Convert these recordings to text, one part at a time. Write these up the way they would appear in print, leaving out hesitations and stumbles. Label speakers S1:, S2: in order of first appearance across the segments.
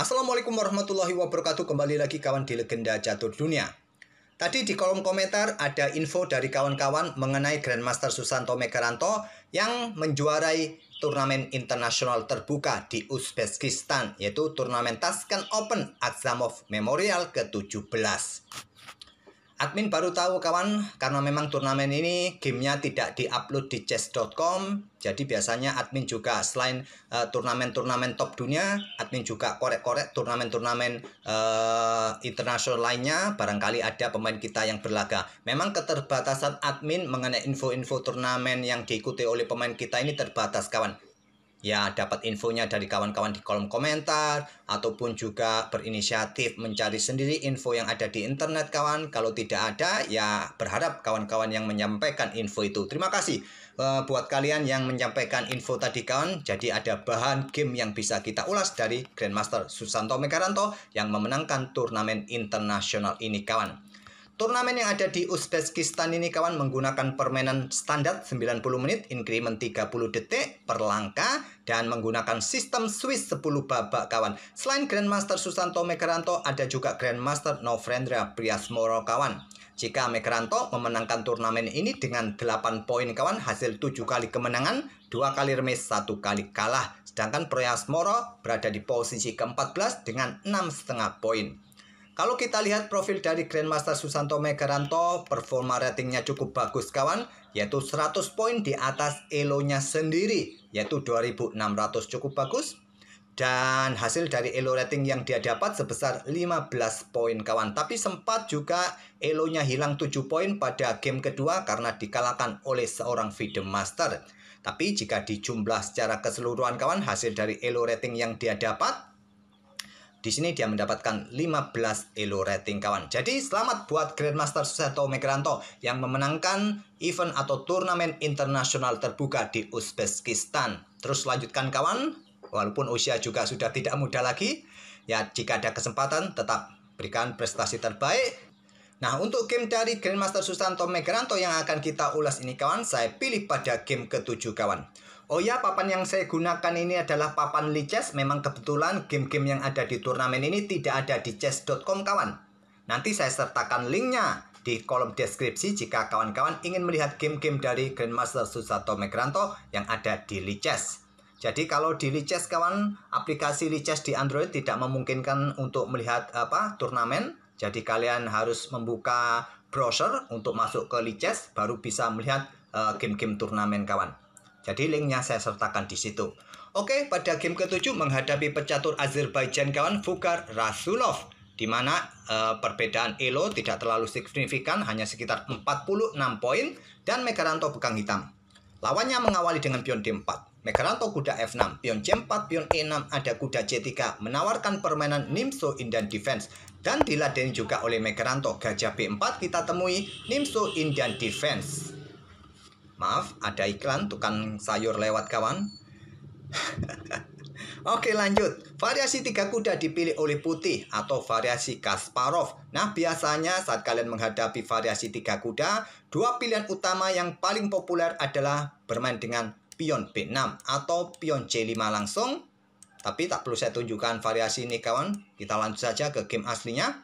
S1: Assalamualaikum warahmatullahi wabarakatuh. Kembali lagi kawan di Legenda Catur Dunia. Tadi di kolom komentar ada info dari kawan-kawan mengenai Grandmaster Susanto Megaranto yang menjuarai turnamen internasional terbuka di Uzbekistan, yaitu turnamen Tashkent Open Aksamov Memorial ke-17. Admin baru tahu kawan, karena memang turnamen ini gamenya tidak diupload di chess.com. Jadi biasanya admin juga selain turnamen-turnamen top dunia, admin juga korek-korek turnamen-turnamen internasional lainnya. Barangkali ada pemain kita yang berlaga. Memang keterbatasan admin mengenai info-info turnamen yang diikuti oleh pemain kita ini terbatas kawan. Ya, dapat infonya dari kawan-kawan di kolom komentar, ataupun juga berinisiatif mencari sendiri info yang ada di internet kawan. Kalau tidak ada, ya berharap kawan-kawan yang menyampaikan info itu. Terima kasih buat kalian yang menyampaikan info tadi kawan. Jadi ada bahan game yang bisa kita ulas dari Grandmaster Susanto Megaranto yang memenangkan turnamen internasional ini kawan. Turnamen yang ada di Uzbekistan ini kawan menggunakan permainan standar 90 menit, increment 30 detik per langkah, dan menggunakan sistem Swiss 10 babak kawan. Selain Grandmaster Susanto Megaranto, ada juga Grandmaster Novendra Priasmoro kawan. Jika Megaranto memenangkan turnamen ini dengan 8 poin kawan, hasil 7 kali kemenangan, 2 kali remis, 1 kali kalah. Sedangkan Priasmoro berada di posisi ke-14 dengan 6,5 poin. Kalau kita lihat profil dari Grandmaster Susanto Megaranto, performa ratingnya cukup bagus kawan, yaitu 100 poin di atas elonya sendiri, yaitu 2600, cukup bagus. Dan hasil dari elo rating yang dia dapat sebesar 15 poin kawan. Tapi sempat juga elonya hilang 7 poin pada game kedua karena dikalahkan oleh seorang FIDE Master. Tapi jika dijumlah secara keseluruhan kawan, hasil dari elo rating yang dia dapat, di sini dia mendapatkan 15 elo rating kawan. Jadi selamat buat Grandmaster Susanto Megaranto yang memenangkan event atau turnamen internasional terbuka di Uzbekistan. Terus lanjutkan kawan, walaupun usia juga sudah tidak muda lagi. Ya, jika ada kesempatan tetap berikan prestasi terbaik. Nah, untuk game dari Grandmaster Susanto Megaranto yang akan kita ulas ini kawan, saya pilih pada game ke-7 kawan. Oh ya, papan yang saya gunakan ini adalah papan Lichess. Memang kebetulan game-game yang ada di turnamen ini tidak ada di chess.com kawan. Nanti saya sertakan linknya di kolom deskripsi jika kawan-kawan ingin melihat game-game dari Grandmaster Susanto Megaranto yang ada di Lichess. Jadi kalau di Lichess kawan, aplikasi Lichess di Android tidak memungkinkan untuk melihat turnamen. Jadi kalian harus membuka browser untuk masuk ke Lichess baru bisa melihat game-game turnamen kawan. Jadi linknya saya sertakan di situ. Oke, pada game ke-7 menghadapi pecatur Azerbaijan kawan, Vugar Rasulov, di mana perbedaan elo tidak terlalu signifikan, hanya sekitar 46 poin, dan Megaranto pegang hitam. Lawannya mengawali dengan pion D4. Megaranto kuda F6, pion C4, pion E6, ada kuda C3, menawarkan permainan Nimzo Indian Defense. Dan diladeni juga oleh Megaranto, gajah B4, kita temui Nimzo Indian Defense. Maaf, ada iklan tukang sayur lewat kawan. Oke, lanjut. Variasi 3 kuda dipilih oleh putih atau variasi Kasparov. Nah, biasanya saat kalian menghadapi variasi 3 kuda, 2 pilihan utama yang paling populer adalah bermain dengan pion B6 atau pion C5 langsung. Tapi tak perlu saya tunjukkan variasi ini kawan. Kita lanjut saja ke game aslinya.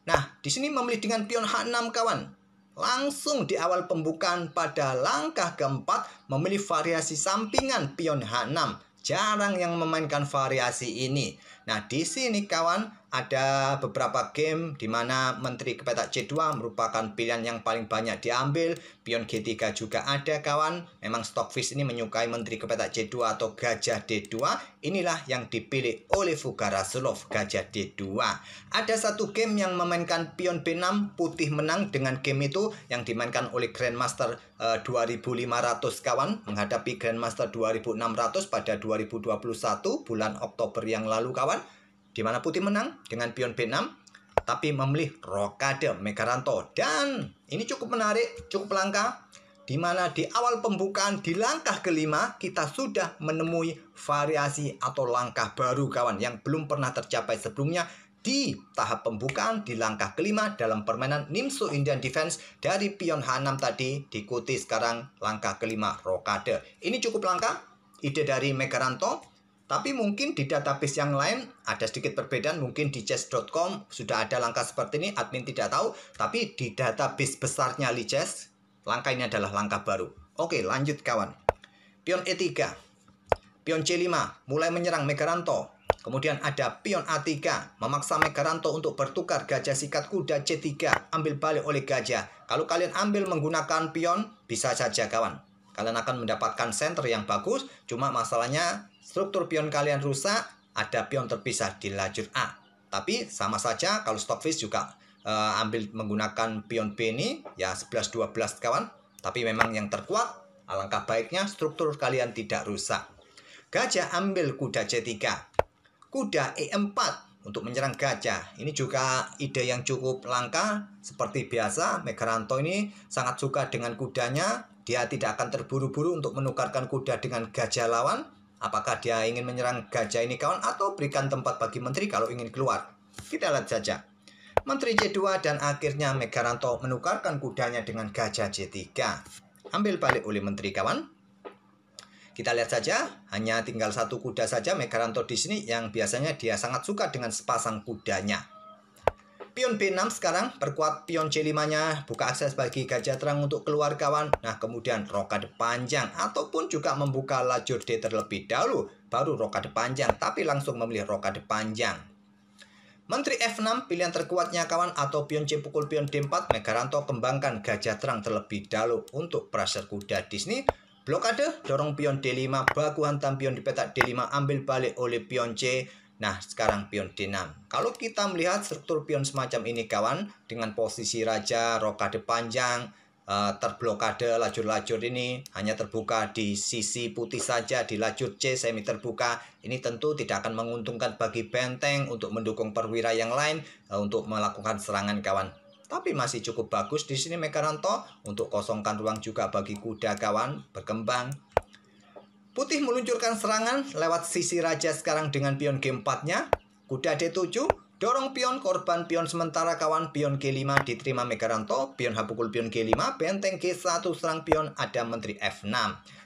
S1: Nah, di sini memilih dengan pion H6 kawan. Langsung di awal pembukaan pada langkah keempat memilih variasi sampingan pion H6. Jarang yang memainkan variasi ini. Nah, di sini kawan ada beberapa game di mana menteri ke petak C2 merupakan pilihan yang paling banyak diambil. Pion G3 juga ada kawan. Memang Stockfish ini menyukai menteri ke petak C2 atau gajah D2. Inilah yang dipilih oleh Vugar Rasulov, gajah D2. Ada satu game yang memainkan pion B6, putih menang dengan game itu yang dimainkan oleh Grandmaster 2500 kawan menghadapi Grandmaster 2600 pada 2021 bulan Oktober yang lalu kawan, di mana putih menang dengan pion B6 tapi memilih rokade Megaranto. Dan ini cukup menarik, cukup langka, di mana di awal pembukaan di langkah kelima kita sudah menemui variasi atau langkah baru kawan yang belum pernah tercapai sebelumnya di tahap pembukaan di langkah kelima dalam permainan Nimzo Indian Defense dari pion H6 tadi, diikuti sekarang langkah kelima rokade. Ini cukup langka, ide dari Megaranto. Tapi mungkin di database yang lain ada sedikit perbedaan. Mungkin di chess.com sudah ada langkah seperti ini, admin tidak tahu. Tapi di database besarnya Lichess, langkah ini adalah langkah baru. Oke, lanjut kawan. Pion E3, pion C5, mulai menyerang Megaranto. Kemudian ada pion A3, memaksa Megaranto untuk bertukar gajah sikat kuda C3, ambil balik oleh gajah. Kalau kalian ambil menggunakan pion, bisa saja kawan. Kalian akan mendapatkan center yang bagus, cuma masalahnya struktur pion kalian rusak, ada pion terpisah di lajur A. Tapi sama saja kalau Stockfish juga ambil menggunakan pion B ini, ya 11-12 kawan. Tapi memang yang terkuat, alangkah baiknya struktur kalian tidak rusak. Gajah ambil kuda C3. Kuda E4 untuk menyerang gajah. Ini juga ide yang cukup langka. Seperti biasa, Megaranto ini sangat suka dengan kudanya. Dia tidak akan terburu-buru untuk menukarkan kuda dengan gajah lawan. Apakah dia ingin menyerang gajah ini kawan, atau berikan tempat bagi menteri kalau ingin keluar? Kita lihat saja. Menteri C2 dan akhirnya Megaranto menukarkan kudanya dengan gajah C3. Ambil balik oleh menteri kawan. Kita lihat saja, hanya tinggal satu kuda saja Megaranto di sini yang biasanya dia sangat suka dengan sepasang kudanya. Pion B6 sekarang perkuat pion C5-nya, buka akses bagi gajah terang untuk keluar kawan. Nah, kemudian rokade panjang ataupun juga membuka lajur D terlebih dahulu, baru rokade panjang, tapi langsung memilih rokade panjang. Menteri F6 pilihan terkuatnya kawan, atau pion C pukul pion D4, Megaranto kembangkan gajah terang terlebih dahulu untuk pressure kuda di sini. Blokade, dorong pion D5, baku hantam pion di petak D5, ambil balik oleh pion C. Nah, sekarang pion D6. Kalau kita melihat struktur pion semacam ini kawan, dengan posisi raja, rokade panjang, terblokade lajur-lajur ini, hanya terbuka di sisi putih saja, di lajur C semi terbuka. Ini tentu tidak akan menguntungkan bagi benteng untuk mendukung perwira yang lain untuk melakukan serangan kawan. Tapi masih cukup bagus di sini Megaranto untuk kosongkan ruang juga bagi kuda kawan berkembang. Putih meluncurkan serangan lewat sisi raja sekarang dengan pion G4-nya. Kuda D7, dorong pion, korban pion sementara kawan, pion G5 diterima Megaranto, pion H pukul pion G5, benteng G1 serang pion, ada menteri F6.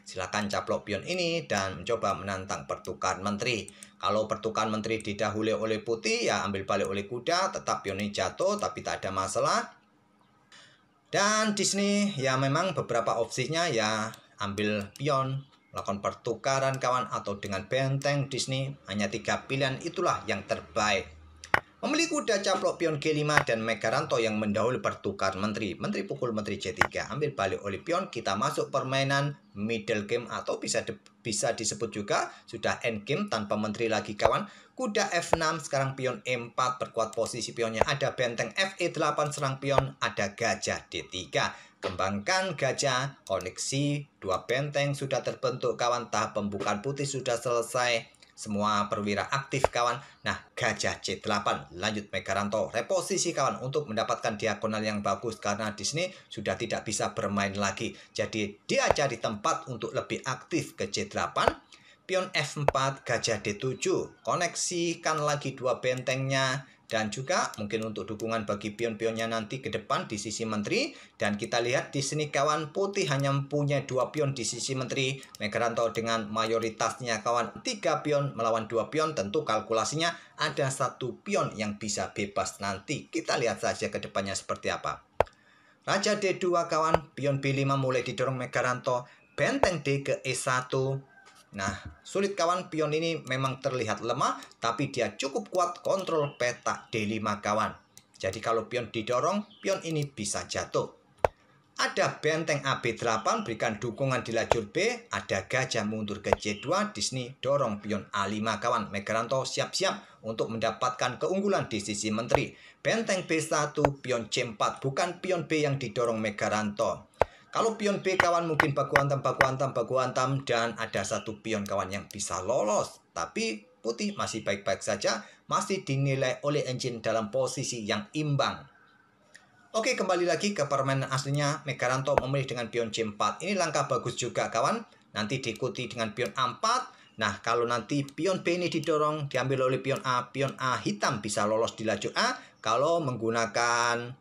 S1: Silakan caplok pion ini dan mencoba menantang pertukaran menteri. Kalau pertukaran menteri didahului oleh putih, ya ambil balik oleh kuda, tetap pion ini jatuh, tapi tak ada masalah. Dan di sini ya memang beberapa opsinya ya ambil pion, lakukan pertukaran kawan, atau dengan benteng di sini. Hanya 3 pilihan itulah yang terbaik. Memilih kuda caplok pion G5 dan Megaranto yang mendahului pertukaran menteri. Menteri pukul menteri C3, ambil balik oleh pion, kita masuk permainan middle game atau bisa disebut juga sudah end game tanpa menteri lagi kawan. Kuda F6, sekarang pion E4, perkuat posisi pionnya, ada benteng FE8 serang pion, ada gajah D3. Kembangkan gajah, koneksi 2 benteng sudah terbentuk kawan, tahap pembukaan putih sudah selesai. Semua perwira aktif kawan. Nah, gajah C8. Lanjut Megaranto reposisi kawan untuk mendapatkan diagonal yang bagus, karena di sini sudah tidak bisa bermain lagi. Jadi dia cari tempat untuk lebih aktif ke C8. Pion F4, gajah D7. Koneksikan lagi 2 bentengnya. Dan juga mungkin untuk dukungan bagi pion-pionnya nanti ke depan di sisi menteri. Dan kita lihat di sini kawan, putih hanya mempunyai 2 pion di sisi menteri. Megaranto dengan mayoritasnya kawan 3 pion melawan 2 pion. Tentu kalkulasinya ada 1 pion yang bisa bebas nanti. Kita lihat saja ke depannya seperti apa. Raja D2 kawan, pion B5 mulai didorong Megaranto. Benteng D ke E1. Nah, sulit kawan, pion ini memang terlihat lemah, tapi dia cukup kuat kontrol petak D5 kawan. Jadi kalau pion didorong, pion ini bisa jatuh. Ada benteng AB8, berikan dukungan di lajur B. Ada gajah mundur ke C2, di sini dorong pion A5 kawan. Megaranto siap-siap untuk mendapatkan keunggulan di sisi menteri. Benteng B1, pion C4, bukan pion B yang didorong Megaranto. Kalau pion B kawan mungkin baku hantam, dan ada 1 pion kawan yang bisa lolos. Tapi putih masih baik-baik saja, masih dinilai oleh engine dalam posisi yang imbang. Oke, kembali lagi ke permainan aslinya. Megaranto memilih dengan pion C4. Ini langkah bagus juga kawan. Nanti diikuti dengan pion A4. Nah, kalau nanti pion B ini didorong, diambil oleh pion A hitam bisa lolos di lajur A. Kalau menggunakan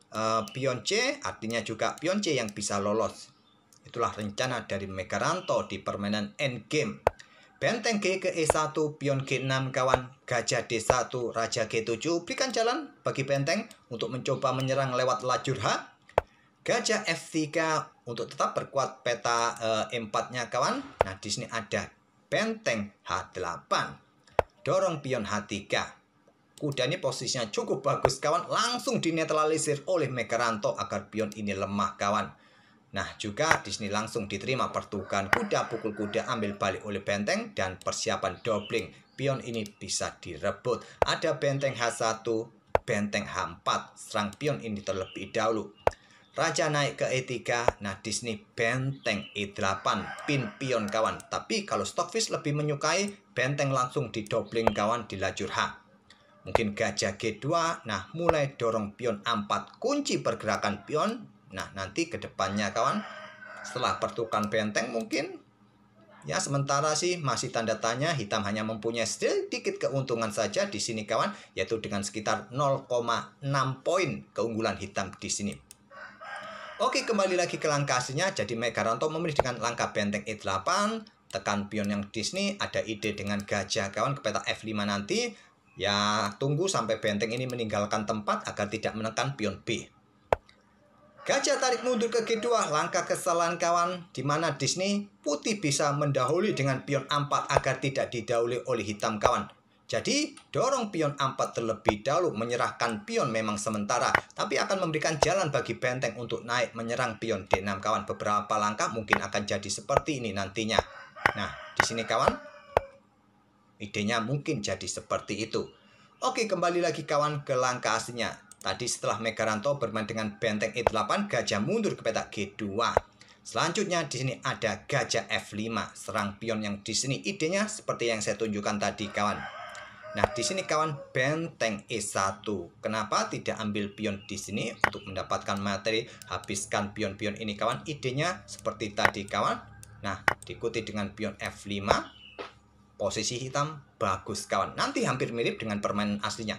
S1: pion C, artinya juga pion C yang bisa lolos. Itulah rencana dari Megaranto di permainan endgame. Benteng G ke E1, pion G6 kawan, gajah D1, raja G7, berikan jalan bagi benteng untuk mencoba menyerang lewat lajur H. Gajah F3 untuk tetap perkuat peta E4-nya kawan. Nah, di sini ada benteng H8. Dorong pion H3. Kuda ini posisinya cukup bagus kawan, langsung dinetralisir oleh Megaranto agar pion ini lemah kawan. Nah, juga di sini langsung diterima pertukaran kuda, pukul kuda ambil balik oleh benteng dan persiapan doubling. Pion ini bisa direbut. Ada benteng H1, benteng H4, serang pion ini terlebih dahulu. Raja naik ke E3. Nah, di sini benteng E8, pin pion kawan. Tapi kalau Stockfish lebih menyukai benteng langsung didobling kawan di lajur H. Mungkin gajah G2. Nah, mulai dorong pion A4, kunci pergerakan pion. Nah, nanti ke depannya kawan, setelah pertukaran benteng mungkin ya sementara sih masih tanda tanya. Hitam hanya mempunyai sedikit keuntungan saja di sini kawan, yaitu dengan sekitar 0,6 poin keunggulan hitam di sini. Oke, kembali lagi ke langkah aslinya. Jadi Megaranto memilih dengan langkah benteng E8, tekan pion yang di sini. Ada ide dengan gajah kawan ke peta F5 nanti. Ya, tunggu sampai benteng ini meninggalkan tempat agar tidak menekan pion B. Gajah tarik mundur ke G2, langkah kesalahan kawan, di mana di sini putih bisa mendahului dengan pion A4 agar tidak didahului oleh hitam kawan. Jadi, dorong pion A4 terlebih dahulu, menyerahkan pion memang sementara, tapi akan memberikan jalan bagi benteng untuk naik menyerang pion D6 kawan. Beberapa langkah mungkin akan jadi seperti ini nantinya. Nah, di sini kawan, idenya mungkin jadi seperti itu. Oke, kembali lagi kawan ke langkah aslinya. Tadi setelah Megaranto bermain dengan benteng E8, gajah mundur ke peta G2. Selanjutnya di sini ada gajah F5, serang pion yang di sini idenya seperti yang saya tunjukkan tadi kawan. Nah, di sini kawan benteng E1. Kenapa tidak ambil pion di sini untuk mendapatkan materi, habiskan pion-pion ini kawan? Idenya seperti tadi kawan. Nah, diikuti dengan pion F5. Posisi hitam bagus kawan. Nanti hampir mirip dengan permainan aslinya.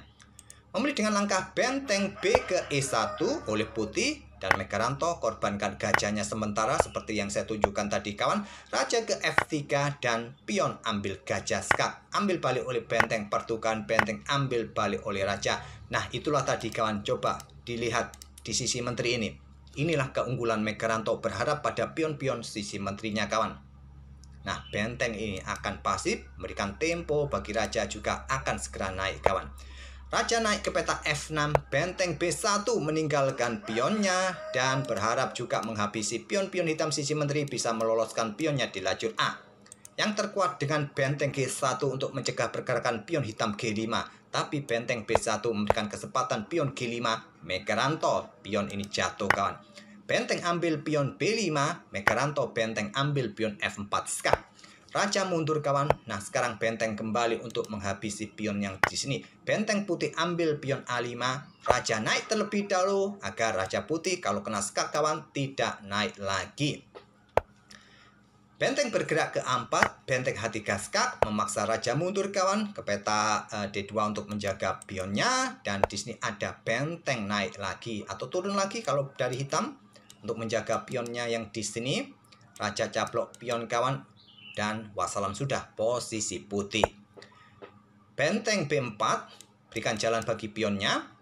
S1: Memilih dengan langkah benteng B ke E1 oleh putih. Dan Megaranto korbankan gajahnya sementara seperti yang saya tunjukkan tadi kawan. Raja ke F3 dan pion ambil gajah skak. Ambil balik oleh benteng, pertukaran benteng ambil balik oleh raja. Nah, itulah tadi kawan. Coba dilihat di sisi menteri ini. Inilah keunggulan Megaranto, berharap pada pion-pion sisi menterinya kawan. Nah, benteng ini akan pasif, memberikan tempo bagi raja juga akan segera naik kawan. Raja naik ke peta F6, benteng B1 meninggalkan pionnya dan berharap juga menghabisi pion-pion hitam sisi menteri, bisa meloloskan pionnya di lajur A. Yang terkuat dengan benteng G1 untuk mencegah pergerakan pion hitam G5. Tapi benteng B1 memberikan kesempatan pion G5, Megaranto, pion ini jatuh kawan. Benteng ambil pion B5, Megaranto benteng ambil pion F4 skak. Raja mundur kawan. Nah, sekarang benteng kembali untuk menghabisi pion yang di sini. Benteng putih ambil pion A5, raja naik terlebih dahulu agar raja putih kalau kena skak kawan tidak naik lagi. Benteng bergerak ke A4, benteng H3 skak, memaksa raja mundur kawan ke peta D2 untuk menjaga pionnya. Dan di sini ada benteng naik lagi atau turun lagi kalau dari hitam untuk menjaga pionnya yang di sini. Raja caplok pion kawan dan wassalam sudah posisi putih. Benteng B4 berikan jalan bagi pionnya.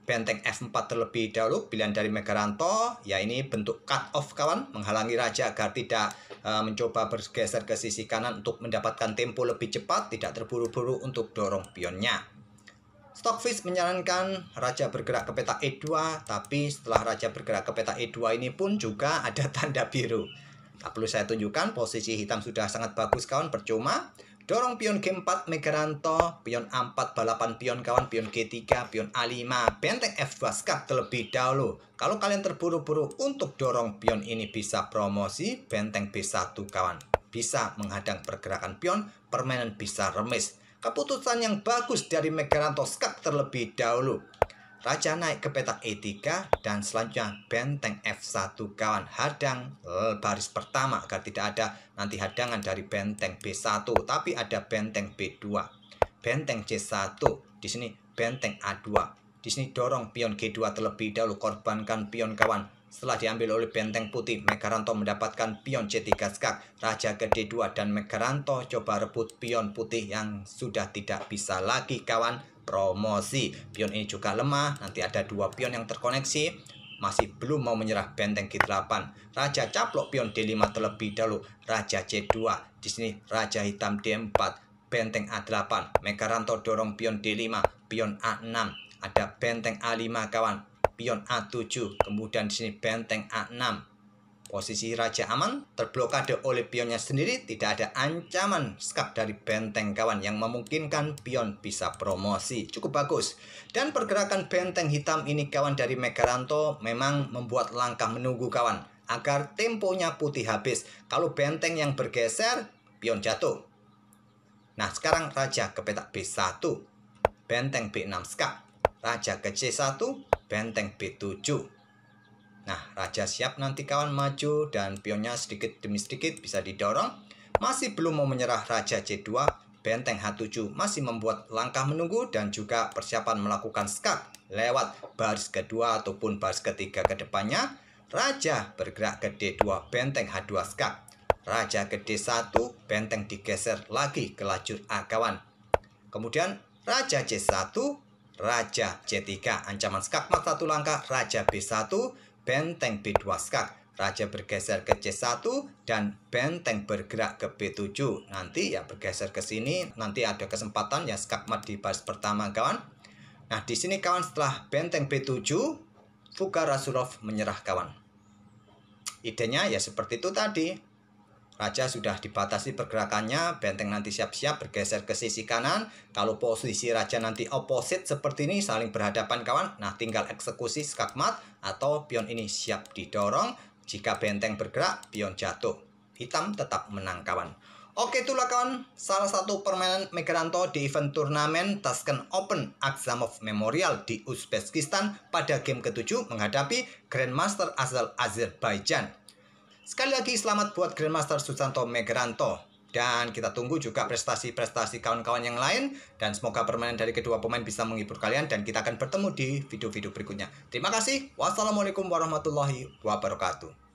S1: Benteng F4 terlebih dahulu, pilihan dari Megaranto. Ya, ini bentuk cut off kawan, menghalangi raja agar tidak mencoba bergeser ke sisi kanan untuk mendapatkan tempo lebih cepat, tidak terburu-buru untuk dorong pionnya. Stockfish menyarankan raja bergerak ke peta E2, tapi setelah raja bergerak ke peta E2 ini pun juga ada tanda biru. Tak perlu saya tunjukkan, posisi hitam sudah sangat bagus kawan, percuma. Dorong pion G4 Megaranto, pion A4 balapan pion kawan, pion G3, pion A5, benteng F2 skak terlebih dahulu. Kalau kalian terburu-buru untuk dorong pion ini bisa promosi, benteng B1 kawan. Bisa menghadang pergerakan pion, permainan bisa remis. Keputusan yang bagus dari Megaranto, skak terlebih dahulu. Raja naik ke peta E3 dan selanjutnya benteng F1 kawan, hadang baris pertama agar tidak ada nanti hadangan dari benteng B1, tapi ada benteng B2, benteng C1, di sini benteng A2. Di sini dorong pion G2 terlebih dahulu, korbankan pion kawan. Setelah diambil oleh benteng putih, Megaranto mendapatkan pion C3 skak. Raja ke D2 dan Megaranto coba rebut pion putih yang sudah tidak bisa lagi kawan promosi. Pion ini juga lemah, nanti ada 2 pion yang terkoneksi. Masih belum mau menyerah benteng G8. Raja caplok pion D5 terlebih dahulu. Raja C2. Di sini Raja hitam D4. Benteng A8. Megaranto dorong pion D5. Pion A6. Ada benteng A5 kawan. Pion A7, kemudian di sini benteng A6. Posisi raja aman, terblokade oleh pionnya sendiri, tidak ada ancaman skak dari benteng kawan yang memungkinkan pion bisa promosi. Cukup bagus. Dan pergerakan benteng hitam ini kawan dari Megaranto memang membuat langkah menunggu kawan agar temponya putih habis. Kalau benteng yang bergeser, pion jatuh. Nah, sekarang raja ke petak B1. Benteng B6 skak. Raja ke C1, benteng B7. Nah, raja siap nanti kawan maju dan pionnya sedikit demi sedikit bisa didorong. Masih belum mau menyerah raja C2, benteng H7 masih membuat langkah menunggu dan juga persiapan melakukan skak lewat baris kedua ataupun baris ketiga ke depannya. Raja bergerak ke D2, benteng H2 skak. Raja ke D1, benteng digeser lagi ke lajur A kawan. Kemudian raja C1, Raja C3, ancaman skakmat 1 langkah, Raja B1, benteng B2 skak. Raja bergeser ke C1 dan benteng bergerak ke B7. Nanti ya bergeser ke sini, nanti ada kesempatan ya skakmat di baris pertama kawan. Nah, di sini kawan setelah benteng B7, Fuga Rasulov menyerah kawan. Idenya ya seperti itu tadi. Raja sudah dibatasi pergerakannya, benteng nanti siap-siap bergeser ke sisi kanan. Kalau posisi raja nanti opposite seperti ini, saling berhadapan kawan. Nah, tinggal eksekusi skakmat atau pion ini siap didorong. Jika benteng bergerak, pion jatuh. Hitam tetap menang kawan. Oke, itulah kawan salah satu permainan Megaranto di event turnamen Tashkent Open Aksamov Memorial di Uzbekistan pada game ke-7 menghadapi Grandmaster asal Azerbaijan. Sekali lagi selamat buat Grandmaster Susanto Megaranto. Dan kita tunggu juga prestasi-prestasi kawan-kawan yang lain. Dan semoga permainan dari kedua pemain bisa menghibur kalian. Dan kita akan bertemu di video-video berikutnya. Terima kasih. Wassalamualaikum warahmatullahi wabarakatuh.